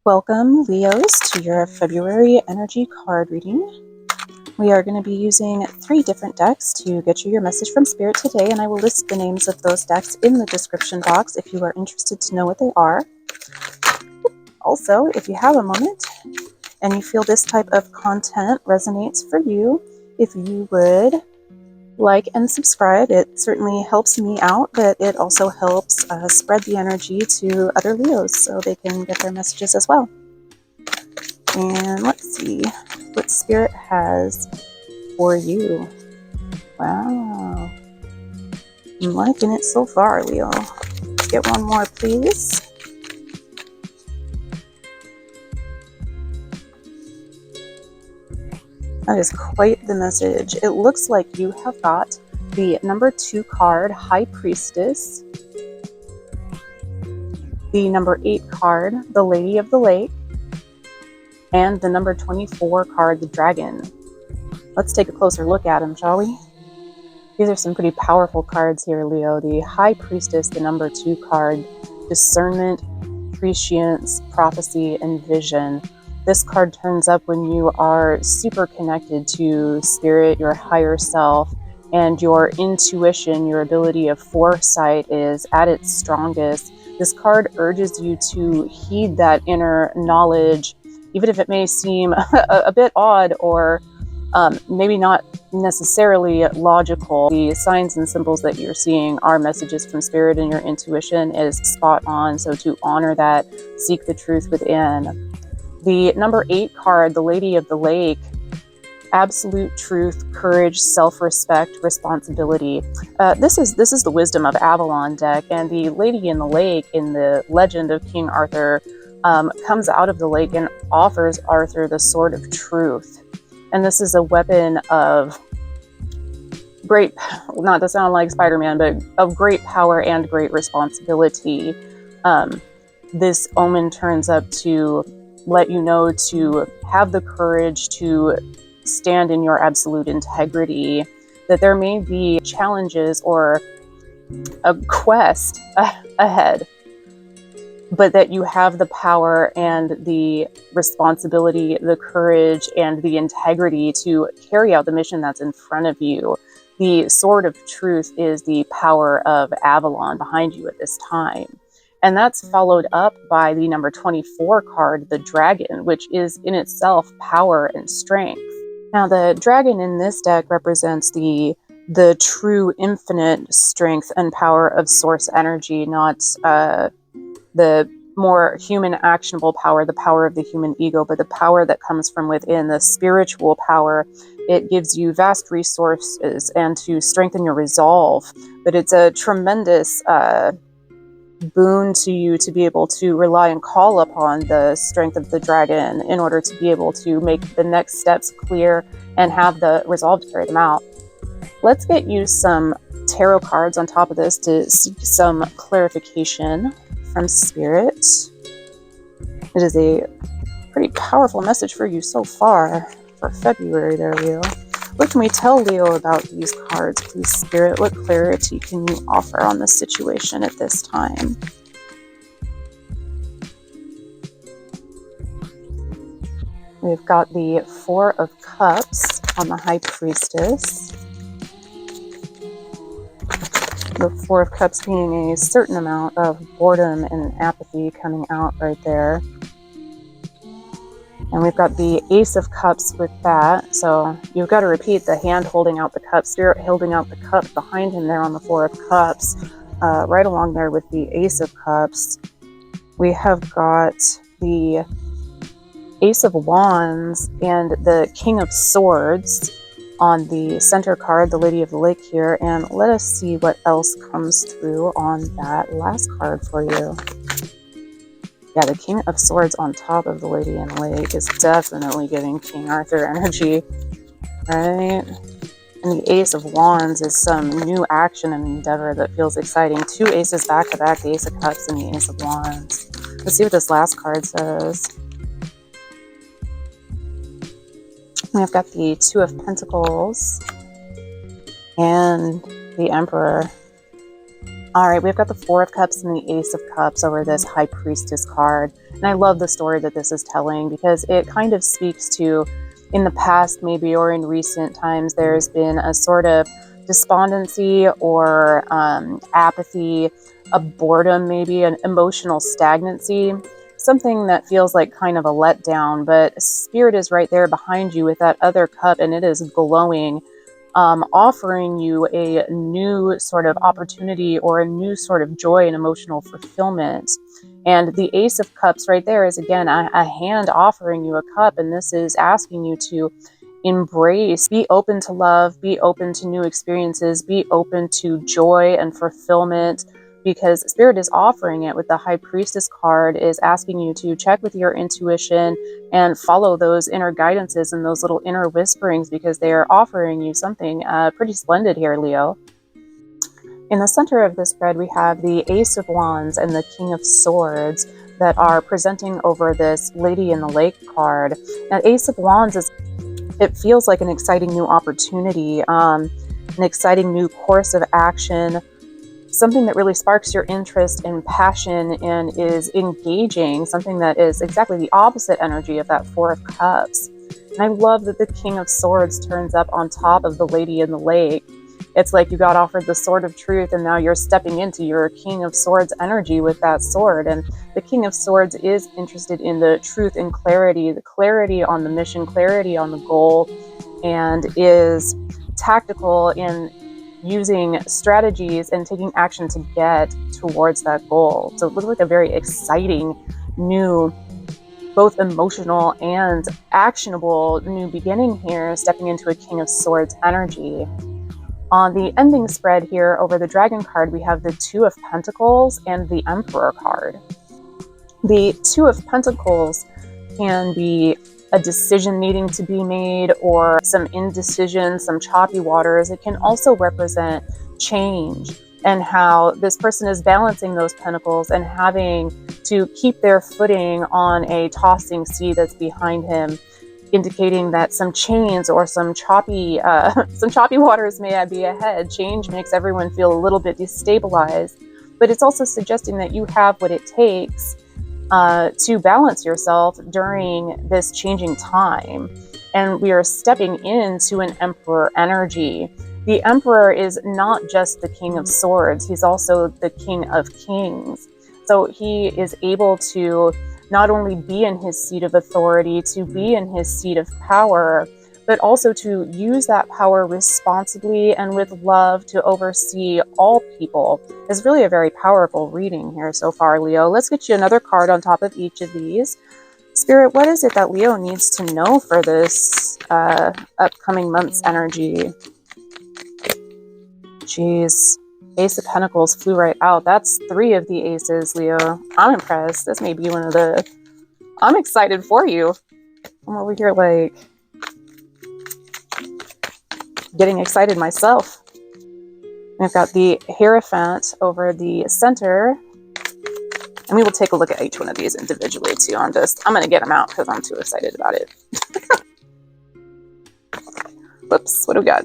Welcome, Leos, to your February energy card reading. We are going to be using 3 different decks to get you your message from Spirit today, and I will list the names of those decks in the description box if you are interested to know what they are. Also, if you have a moment and you feel this type of content resonates for you, if you would like and subscribe, it certainly helps me out, but it also helps spread the energy to other Leos so they can get their messages as well. And let's see what Spirit has for you. Wow. I'm liking it so far, Leo. Let's get one more, please. That is quite the message. It looks like you have got the number 2 card, High Priestess, the number 8 card, the Lady of the Lake, and the number 24 card, the Dragon. Let's take a closer look at them, shall we? These are some pretty powerful cards here, Leo. The High Priestess, the number 2 card, discernment, prescience, prophecy, and vision. This card turns up when you are super connected to Spirit, your higher self, and your intuition, your ability of foresight is at its strongest. This card urges you to heed that inner knowledge, even if it may seem a bit odd or maybe not necessarily logical. The signs and symbols that you're seeing are messages from Spirit, and your intuition is spot on. So to honor that, seek the truth within. The number 8 card, the Lady of the Lake, absolute truth, courage, self-respect, responsibility. This is the Wisdom of Avalon deck, and the Lady in the Lake in the legend of King Arthur comes out of the lake and offers Arthur the sword of truth. And this is a weapon of great, not to sound like Spider-Man, but of great power and great responsibility. This omen turns up to let you know to have the courage to stand in your absolute integrity, that there may be challenges or a quest ahead, but that you have the power and the responsibility, the courage, and the integrity to carry out the mission that's in front of you. The sword of truth is the power of Avalon behind you at this time. And that's followed up by the number 24 card, the Dragon, which is in itself power and strength. Now, the Dragon in this deck represents the true infinite strength and power of source energy, not the more human actionable power, the power of the human ego, but the power that comes from within, the spiritual power. It gives you vast resources and to strengthen your resolve, but it's a tremendous boon to you to be able to rely and call upon the strength of the Dragon in order to be able to make the next steps clear and have the resolve to carry them out. Let's get you some tarot cards on top of this to seek some clarification from Spirit. It is a pretty powerful message for you so far for February there, Leo. What can we tell Leo about these cards, please, Spirit? What clarity can you offer on the situation at this time? We've got the 4 of Cups on the High Priestess. The 4 of Cups being a certain amount of boredom and apathy coming out right there. And we've got the Ace of Cups with that. So you've got to repeat the hand holding out the cup, Spirit holding out the cup behind him there on the 4 of Cups. Right along there with the Ace of Cups, we have got the Ace of Wands and the King of Swords on the center card, the Lady of the Lake here. And let us see what else comes through on that last card for you. Yeah, the King of Swords on top of the Lady in the Lake is definitely giving King Arthur energy, right? And the Ace of Wands is some new action and endeavor that feels exciting. 2 aces back to back, the Ace of Cups and the Ace of Wands. Let's see what this last card says. We've got the 2 of Pentacles and the Emperor. All right, we've got the Four of Cups and the Ace of Cups over this High Priestess card. And I love the story that this is telling because it kind of speaks to, in the past maybe, or in recent times, there's been a sort of despondency or apathy, a boredom maybe, an emotional stagnancy, something that feels like kind of a letdown. But Spirit is right there behind you with that other cup, and it is glowing, offering you a new sort of opportunity or a new sort of joy and emotional fulfillment. And the Ace of Cups right there is, again, a hand offering you a cup, and this is asking you to embrace, be open to love, be open to new experiences, be open to joy and fulfillment, because Spirit is offering it with the High Priestess card, is asking you to check with your intuition and follow those inner guidances and those little inner whisperings, because they are offering you something pretty splendid here, Leo. In the center of this spread, we have the Ace of Wands and the King of Swords that are presenting over this Lady in the Lake card. Now, Ace of Wands it feels like an exciting new opportunity, an exciting new course of action, something that really sparks your interest and passion and is engaging, something that is exactly the opposite energy of that Four of Cups. And I love that the King of Swords turns up on top of the Lady in the Lake. It's like you got offered the Sword of Truth, and now you're stepping into your King of Swords energy with that sword. And the King of Swords is interested in the truth and clarity, the clarity on the mission, clarity on the goal, and is tactical in using strategies and taking action to get towards that goal. So it looks like a very exciting new, both emotional and actionable new beginning here, stepping into a King of Swords energy. On the ending spread here over the Dragon card, we have the Two of Pentacles and the Emperor card. The Two of Pentacles can be a decision needing to be made, or some indecision, some choppy waters. It can also represent change and how this person is balancing those pentacles and having to keep their footing on a tossing sea that's behind him, indicating that some chains or some choppy waters may be ahead. Change makes everyone feel a little bit destabilized, but it's also suggesting that you have what it takes to balance yourself during this changing time. And we are stepping into an Emperor energy. The Emperor is not just the King of Swords, he's also the King of Kings. So he is able to not only be in his seat of authority, to be in his seat of power, but also to use that power responsibly and with love to oversee all people. It's really a very powerful reading here so far, Leo. Let's get you another card on top of each of these. Spirit, what is it that Leo needs to know for this upcoming month's energy? Jeez. Ace of Pentacles flew right out. That's 3 of the aces, Leo. I'm impressed. This may be one of the... I'm excited for you. I'm over here like getting excited myself. We've got the Hierophant over the center. And we will take a look at each one of these individually too. I'm going to get them out because I'm too excited about it. Whoops, what do we got?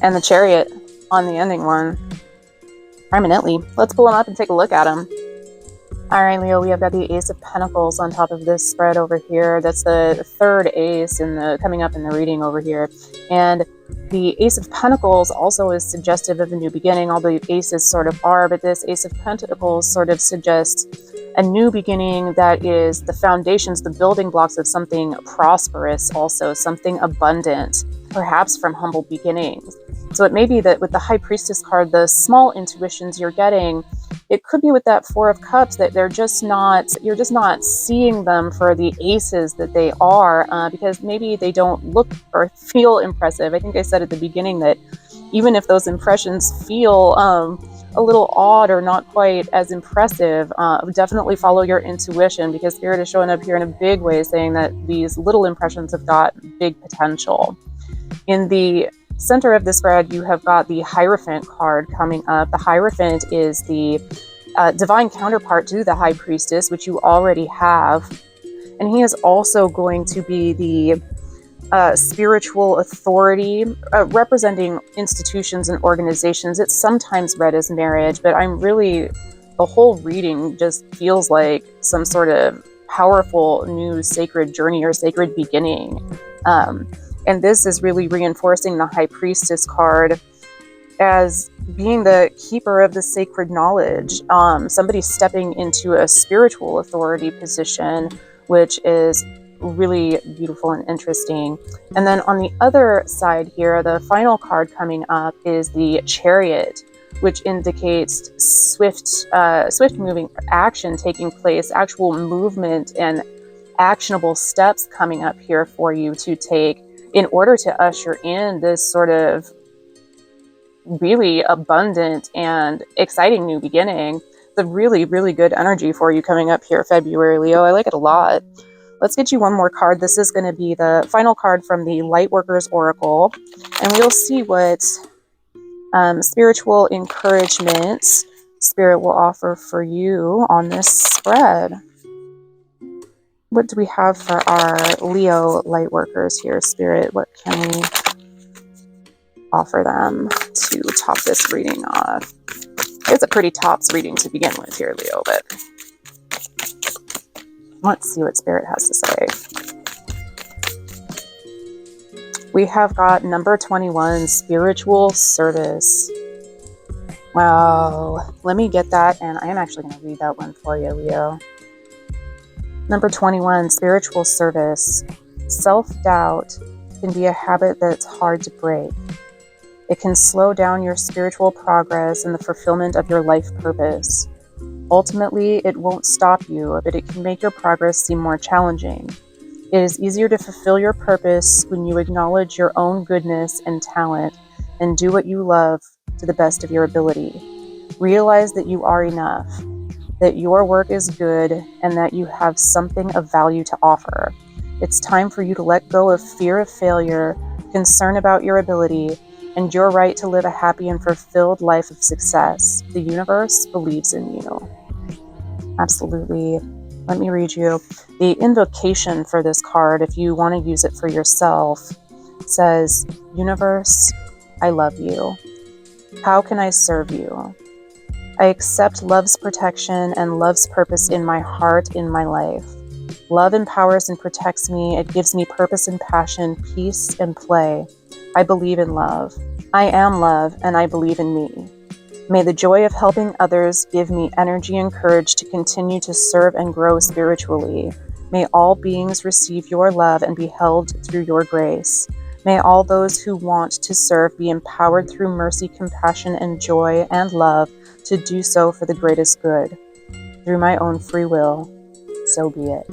And the Chariot on the ending one. Prominently. Let's pull them up and take a look at them. Alright, Leo, we have got the Ace of Pentacles on top of this spread over here. That's the 3rd ace coming up in the reading over here. And the Ace of Pentacles also is suggestive of a new beginning, although aces sort of are, but this Ace of Pentacles sort of suggests a new beginning that is the foundations, the building blocks of something prosperous, also something abundant, perhaps from humble beginnings. So it may be that with the High Priestess card, the small intuitions you're getting, it could be with that Four of Cups that you're just not seeing them for the aces that they are, because maybe they don't look or feel impressive. I think I said at the beginning that even if those impressions feel a little odd or not quite as impressive, definitely follow your intuition, because Spirit is showing up here in a big way, saying that these little impressions have got big potential. In the center of the spread, you have got the Hierophant card coming up. The Hierophant is the divine counterpart to the High Priestess, which you already have. And he is also going to be the spiritual authority, representing institutions and organizations. It's sometimes read as marriage, but the whole reading just feels like some sort of powerful new sacred journey or sacred beginning. And this is really reinforcing the High Priestess card as being the keeper of the sacred knowledge, somebody stepping into a spiritual authority position, which is really beautiful and interesting. And then on the other side here, the final card coming up is the Chariot, which indicates swift moving action taking place, actual movement and actionable steps coming up here for you to take in order to usher in this sort of really abundant and exciting new beginning. The really, really good energy for you coming up here, February, Leo. I like it a lot. Let's get you one more card. This is going to be the final card from the Lightworkers Oracle, and we'll see what spiritual encouragement Spirit will offer for you on this spread. What do we have for our Leo Lightworkers here, Spirit? What can we offer them to top this reading off? It's a pretty tops reading to begin with here, Leo, but let's see what Spirit has to say. We have got number 21, spiritual service. Wow. Let me get that, and I am actually going to read that one for you, Leo. Number 21, spiritual service. Self-doubt can be a habit that's hard to break. It can slow down your spiritual progress and the fulfillment of your life purpose. Ultimately, it won't stop you, but it can make your progress seem more challenging. It is easier to fulfill your purpose when you acknowledge your own goodness and talent and do what you love to the best of your ability. Realize that you are enough, that your work is good, and that you have something of value to offer. It's time for you to let go of fear of failure, concern about your ability, and your right to live a happy and fulfilled life of success. The universe believes in you. Absolutely. Let me read you. The invocation for this card, if you want to use it for yourself, says, Universe, I love you. How can I serve you? I accept love's protection and love's purpose in my heart, in my life. Love empowers and protects me. It gives me purpose and passion, peace and play. I believe in love. I am love, and I believe in me. May the joy of helping others give me energy and courage to continue to serve and grow spiritually. May all beings receive your love and be held through your grace. May all those who want to serve be empowered through mercy, compassion, and joy and love to do so for the greatest good. Through my own free will, so be it.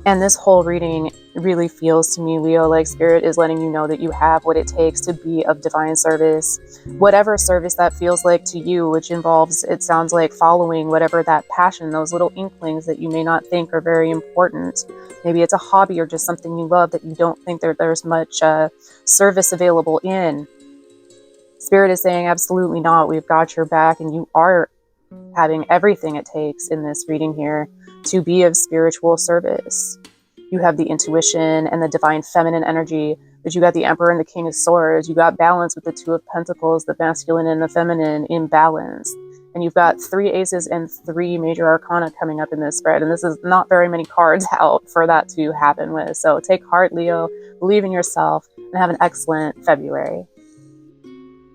And this whole reading really feels to me, Leo, like Spirit is letting you know that you have what it takes to be of divine service. Whatever service that feels like to you, which involves, it sounds like, following whatever that passion, those little inklings that you may not think are very important. Maybe it's a hobby or just something you love that you don't think there's much service available in. Spirit is saying, absolutely not. We've got your back, and you are having everything it takes in this reading here to be of spiritual service. You have the intuition and the divine feminine energy, but you got the Emperor and the King of Swords. You got balance with the Two of Pentacles, the masculine and the feminine in balance. And you've got 3 aces and 3 major arcana coming up in this spread. And this is not very many cards out for that to happen with. So take heart, Leo, believe in yourself, and have an excellent February.